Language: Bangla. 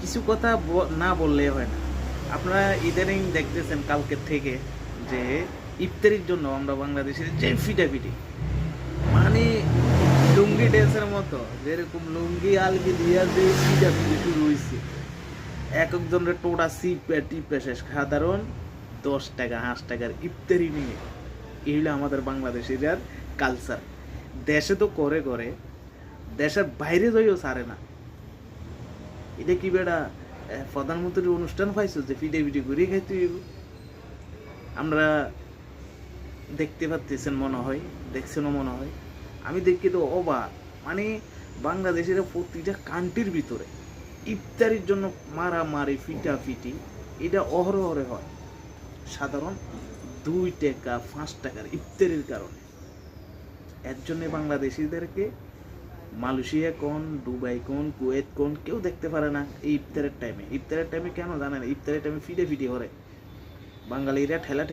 কিছু কথা না বললে হয় না। আপনারা ইদানিং দেখতেছেন কালকের থেকে যে ইফতারির জন্য আমরা বাংলাদেশের যে ফিটাফিটি, মানে লুঙ্গি ড্যান্সের মতো যেরকম লুঙ্গি আলগি দিয়া যে ফিটাফিটি শুরু হয়েছে। এক একজনের টোটা সিপে টিপে শেষ। সাধারণ 10 টাকা 5 টাকার ইফতারি নিয়ে, এই হলো আমাদের বাংলাদেশের আর কালচার। দেশে তো করে করে, দেশের বাইরে যাইও ছাড়ে না। এটা কি বেটা প্রধানমন্ত্রীর অনুষ্ঠান পাইছো যে ফিডে ফিডে ঘুরে খাইতে হইব? আমরা দেখতে পাচ্ছেন মনে হয়, দেখছেনও মনে হয়। আমি দেখি তো অবাক, মানে বাংলাদেশের প্রতিটা কান্ট্রির ভিতরে ইফতারির জন্য মারামারি ফিটাফিটি এটা অহরহরে হয়। সাধারণ 2 টাকা 5 টাকার ইফতারির কারণে এর জন্য বাংলাদেশিদেরকে মালয়েশিয়া কোন, দুবাই কোন, কুয়েত কোন কেউ দেখতে পারে না এই ইফতারের টাইমে। ইফতারের টাইমে কেন জানেন? ইফতারের টাইমে ফিডে ফিডে করে বাঙালিরা ঠেলা